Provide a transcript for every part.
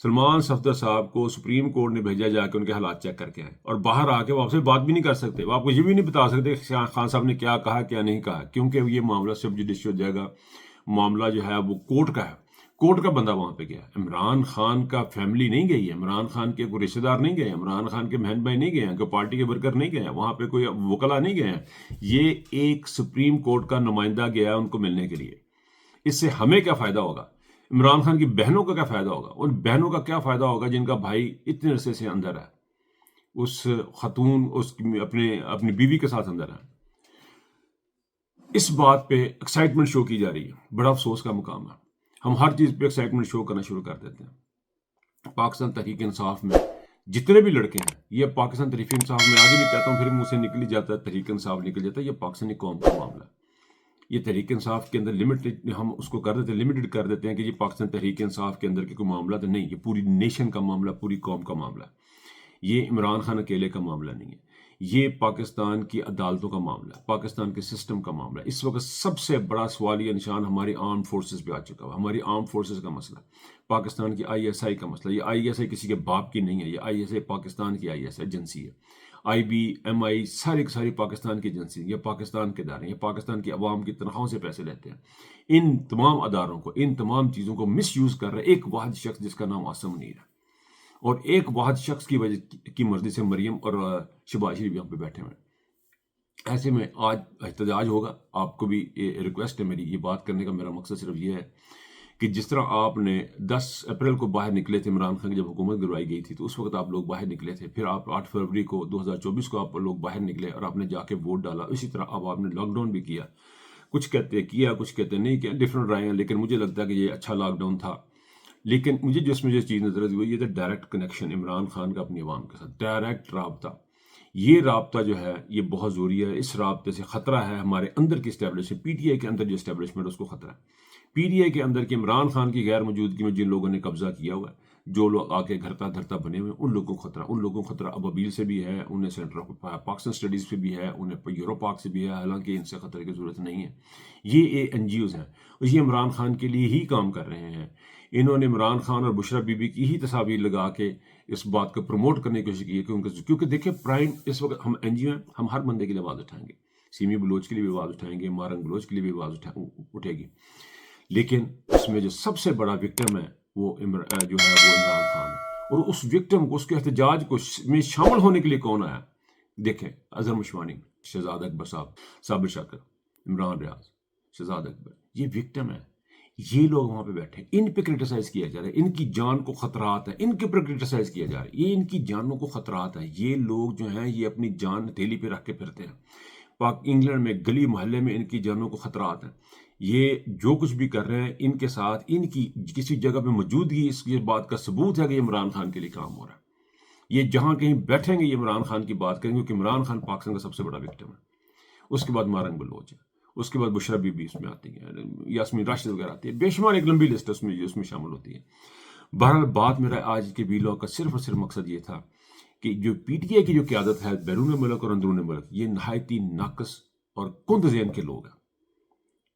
سلمان صفدر صاحب کو supreme court نے بھیجا جا کے ان کے حالات چیک کر کے آئے، اور باہر آ کے وہ آپ سے بات بھی نہیں کر سکتے، وہ آپ کو یہ بھی نہیں بتا سکتے کہ خان صاحب نے کیا کہا کیا نہیں کہا، کیونکہ یہ معاملہ سب جوڈیشل ہو جائے گا، معاملہ جو ہے وہ کورٹ کا ہے، کورٹ کا بندہ وہاں پہ گیا، عمران خان کا فیملی نہیں گئی ہے، عمران خان کے کوئی رشتے دار نہیں گئے، عمران خان کے بہن بھائی نہیں گئے ہیں، کوئی پارٹی کے ورکر نہیں گئے ہیں، وہاں پہ کوئی وکلا نہیں گئے ہیں، یہ ایک سپریم کورٹ کا نمائندہ گیا ہے ان کو ملنے کے لیے۔ اس سے ہمیں کیا فائدہ ہوگا؟ عمران خان کی بہنوں کا کیا فائدہ ہوگا؟ ان بہنوں کا کیا فائدہ ہوگا جن کا بھائی اتنے عرصے سے اندر ہے، اس خاتون اپنی بیوی کے ساتھ اندر ہے۔ اس بات پہ ایکسائٹمنٹ شو کی جا رہی ہے، بڑا افسوس کا مقام ہے، ہم ہر چیز پہ ایکسائٹمنٹ شو کرنا شروع کر دیتے ہیں۔ پاکستان تحریک انصاف میں جتنے بھی لڑکے ہیں، یہ پاکستان تحریک انصاف میں آگے بھی کہتا ہوں، پھر منہ سے نکل ہی جاتا ہے تحریک انصاف نکل جاتا ہے، یہ پاکستانی قوم کا معاملہ ہے۔ یہ تحریک انصاف کے اندر لمٹڈ ہم اس کو کر دیتے ہیں، لمیٹڈ کر دیتے ہیں کہ یہ پاکستان تحریک انصاف کے اندر کے کوئی معاملہ تو نہیں، یہ پوری نیشن کا معاملہ، پوری قوم کا معاملہ ہے، یہ عمران خان اکیلے کا معاملہ نہیں ہے، یہ پاکستان کی عدالتوں کا معاملہ ہے، پاکستان کے سسٹم کا معاملہ ہے۔ اس وقت سب سے بڑا سوالیہ نشان ہماری آرم فورسز پہ آ چکا ہے، ہماری آرم فورسز کا مسئلہ، پاکستان کی آئی ایس آئی کا مسئلہ۔ یہ آئی ایس آئی کسی کے باپ کی نہیں ہے، یہ آئی ایس آئی پاکستان کی آئی ایس آئی ایجنسی ہے، آئی بی ایم آئی ساری پاکستان کی ایجنسی، یہ پاکستان کے ادارے، یہ پاکستان کی عوام کی تنخواہوں سے پیسے لیتے ہیں۔ ان تمام اداروں کو، ان تمام چیزوں کو مس یوز کر رہے ایک واحد شخص جس کا نام عاصم منیر ہے، اور ایک واحد شخص کی وجہ کی مرضی سے مریم اور شہباز شریف یہاں پہ بیٹھے ہوئے ہیں۔ ایسے میں آج احتجاج ہوگا، آپ کو بھی ریکویسٹ ہے میری، یہ بات کرنے کا میرا مقصد صرف یہ ہے کہ جس طرح آپ نے 10 اپریل کو باہر نکلے تھے عمران خان کی جب حکومت گروائی گئی تھی، تو اس وقت آپ لوگ باہر نکلے تھے، پھر آپ 8 فروری کو 2024 کو آپ لوگ باہر نکلے اور آپ نے جا کے ووٹ ڈالا، اسی طرح اب آپ نے لاک ڈاؤن بھی کیا، کچھ کہتے کیا کچھ کہتے نہیں کیا، ڈفرینٹ رائے ہیں، لیکن مجھے لگتا ہے کہ یہ اچھا لاک ڈاؤن تھا۔ لیکن مجھے جس میں جو چیز نظر آئی وہ یہ تھا ڈائریکٹ کنیکشن عمران خان کا اپنی عوام کے ساتھ، ڈائریکٹ رابطہ۔ یہ رابطہ جو ہے یہ بہت ضروری ہے، اس رابطے سے خطرہ ہے ہمارے اندر کی اسٹیبلشمنٹ، پی ٹی آئی کے اندر جو اسٹیبلشمنٹ اس کو خطرہ ہے، پی ٹی آئی کے اندر کی عمران خان کی غیر موجودگی میں جن لوگوں نے قبضہ کیا ہوا ہے، جو لوگ آ کے گھرتا دھرتا بنے ہوئے، ان لوگوں کو خطرہ، ان لوگوں کو خطرہ ابابیل سے بھی ہے، انہیں سینٹر آف پاکستان اسٹڈیز سے بھی ہے، انہیں یورو پاک سے بھی ہے، حالانکہ ان سے خطرے کی ضرورت نہیں ہے۔ یہ این جی اوز ہیں، اور یہ عمران خان کے لیے ہی کام کر رہے ہیں۔ انہوں نے عمران خان اور بشرا بی بی کی ہی تصاویر لگا کے اس بات کو پروموٹ کرنے کی کوشش کی ہے کیونکہ دیکھیں پرائم اس وقت ہم این جی او ہیں، ہم ہر بندے کے لیے آواز اٹھائیں گے، سیمی بلوچ کے لیے بھی آواز اٹھائیں گے، مارنگ بلوچ کے لیے بھی آواز اٹھے گی، لیکن اس میں جو سب سے بڑا وکٹم ہے وہ جو ہے وہ عمران خان ہے، اور اس وکٹم کو، اس کے احتجاج کو میں شامل ہونے کے لیے کون آیا؟ دیکھیں اظہر مشوانی، شہزاد اکبر صاحب، صابر شاکر، عمران ریاض، شہزاد اکبر، یہ وکٹم ہے، یہ لوگ وہاں پہ بیٹھے، ان پہ کرٹیسائز کیا جا رہا ہے، ان کی جان کو خطرات ہے، ان کے اوپر کرٹیسائز کیا جا رہا ہے، یہ ان کی جانوں کو خطرات ہے، یہ لوگ جو ہیں یہ اپنی جان ہتھیلی پہ رکھ کے پھرتے ہیں، انگلینڈ میں گلی محلے میں ان کی جانوں کو خطرات ہیں، یہ جو کچھ بھی کر رہے ہیں ان کے ساتھ ان کی کسی جگہ پہ موجودگی اس بات کا ثبوت ہے کہ عمران خان کے لیے کام ہو رہا ہے، یہ جہاں کہیں بیٹھیں گے یہ عمران خان کی بات کریں گے، کیونکہ عمران خان پاکستان کا سب سے بڑا وکٹم ہے، اس کے بعد مارنگ بلوچ ہے، اس کے بعد بشرا بی بی اس میں آتی ہے، یاسمین راشد وغیرہ آتی ہے، بے شمار ایک لمبی لسٹ اس میں شامل ہوتی ہے۔ بہرحال بات میرا آج کے ویلاگ کا صرف اور صرف مقصد یہ تھا کہ جو پی ٹی آئی کی جو قیادت ہے بیرون ملک اور اندرون ملک، یہ نہایتی ناقص اور کند ذہن کے لوگ ہیں،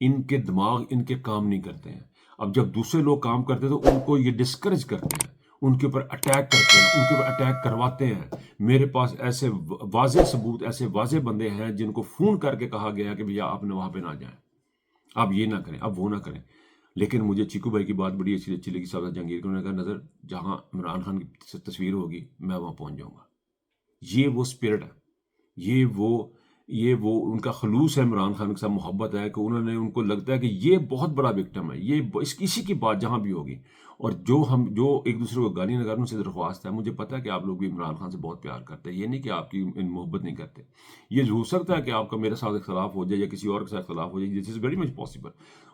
ان کے دماغ ان کے کام نہیں کرتے ہیں، اب جب دوسرے لوگ کام کرتے ہیں تو ان کو یہ ڈسکریج کرتے ہیں، ان کے اوپر اٹیک کرتے ہیں، ان کے اوپر اٹیک کرواتے ہیں۔ میرے پاس ایسے واضح ثبوت، ایسے واضح بندے ہیں جن کو فون کر کے کہا گیا کہ بھیا آپ نے وہاں پہ نہ جائیں، آپ یہ نہ کریں، آپ وہ نہ کریں، لیکن مجھے چیکو بھائی کی بات بڑی اچھی لگی، صاحب جہانگیر کو، انہوں نے کہا نظر جہاں عمران خان کی تصویر ہوگی میں وہاں پہنچ جاؤں گا۔ یہ وہ اسپرٹ ہے، یہ وہ ان کا خلوص ہے، عمران خان کے ساتھ محبت ہے کہ ان کو لگتا ہے کہ یہ بہت بڑا وکٹم ہے، یہ اسی کی بات جہاں بھی ہوگی، اور جو ایک دوسرے کو گالی نہ کرنے سے درخواست ہے، مجھے پتا ہے کہ آپ لوگ بھی عمران خان سے بہت پیار کرتے ہیں، یہ نہیں کہ آپ کی محبت نہیں کرتے، یہ ہو سکتا ہے کہ آپ کا میرے ساتھ اختلاف ہو جائے یا کسی اور کے ساتھ اختلاف ہو جائے، دس از ویری مچ پاسبل،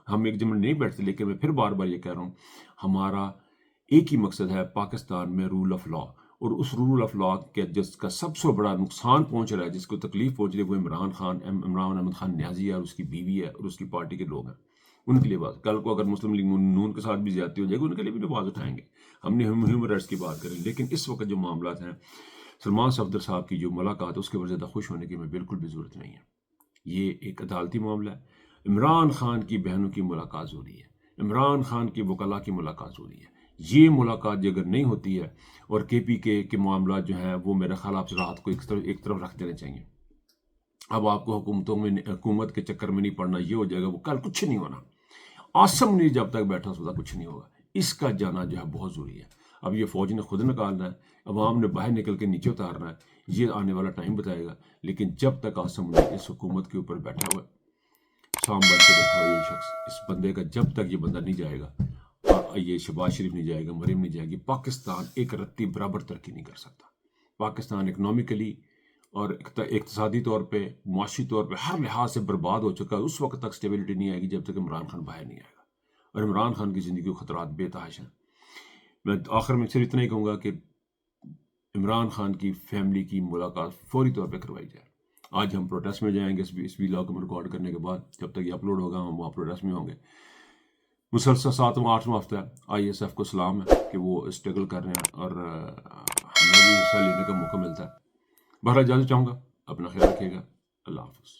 ہم ایک جمع نہیں بیٹھتے، لیکن میں پھر بار بار یہ کہہ رہا ہوں، ہمارا ایک ہی مقصد ہے پاکستان میں رول آف لا، اور اس رول آف لا کے جس کا سب سے بڑا نقصان پہنچ رہا ہے، جس کو تکلیف پہنچ رہی ہے، وہ عمران احمد خان نیازی ہے، اور اس کی بیوی ہے، اور اس کی پارٹی کے لوگ ہیں، ان کے لیے بات، کل کو اگر مسلم لیگ نون کے ساتھ بھی زیادتی ہو جائے گی ان کے لیے بھی آواز اٹھائیں گے، ہم نے ہیومن رائٹس کی بات کریں، لیکن اس وقت جو معاملات ہیں، سلمان صفدر صاحب کی جو ملاقات، اس کے اوپر زیادہ خوش ہونے کی میں بالکل بھی ضرورت نہیں ہے، یہ ایک عدالتی معاملہ ہے، عمران خان کی بہنوں کی ملاقات ضروری ہے، عمران خان کی وکلاء کی ملاقات ضروری ہے، یہ ملاقات جو اگر نہیں ہوتی ہے اور کے پی کے معاملات جو ہیں وہ میرا خیال آپ سے رات کو ایک طرف رکھ دینے چاہیے. اب آپ کو حکومت کے چکر میں نہیں پڑنا، یہ ہو جائے گا وہ کل کچھ نہیں ہونا. عاصم نہیں جب تک بیٹھا سوتا کچھ نہیں ہوگا. اس کا جانا جو ہے بہت ضروری ہے. اب یہ فوج نے خود نکالنا ہے، عوام نے باہر نکل کے نیچے اتارنا ہے، یہ آنے والا ٹائم بتائے گا. لیکن جب تک عاصم نے اس حکومت کے اوپر بیٹھا ہوا سام بن کے بیٹھا ہوا یہ شخص، اس بندے کا جب تک یہ بندہ نہیں جائے گا اور یہ شہباز شریف نہیں جائے گا، مریم نہیں جائے گی، پاکستان ایک رتی برابر ترقی نہیں کر سکتا. پاکستان اکنامکلی اور اقتصادی طور پہ، معاشی طور پہ ہر لحاظ سے برباد ہو چکا ہے. اس وقت تک سٹیبلٹی نہیں آئے گی جب تک عمران خان باہر نہیں آئے گا. اور عمران خان کی زندگی کو خطرات بے تحاشا ہیں. میں آخر میں صرف اتنا ہی کہوں گا کہ عمران خان کی فیملی کی ملاقات فوری طور پہ کروائی جائے. آج ہم پروٹیسٹ میں جائیں گے اس ویلاگ کو ریکارڈ کرنے کے بعد. جب تک یہ اپلوڈ ہوگا ہم وہاں پروٹیسٹ میں ہوں گے. مسلسل 7واں 8واں ہفتہ ISF کو سلام ہے کہ وہ اسٹرگل کر رہے ہیں اور ہمیں بھی حصہ لینے کا موقع ملتا ہے. بہرحال اجازت چاہوں گا. اپنا خیال رکھیے گا. اللہ حافظ.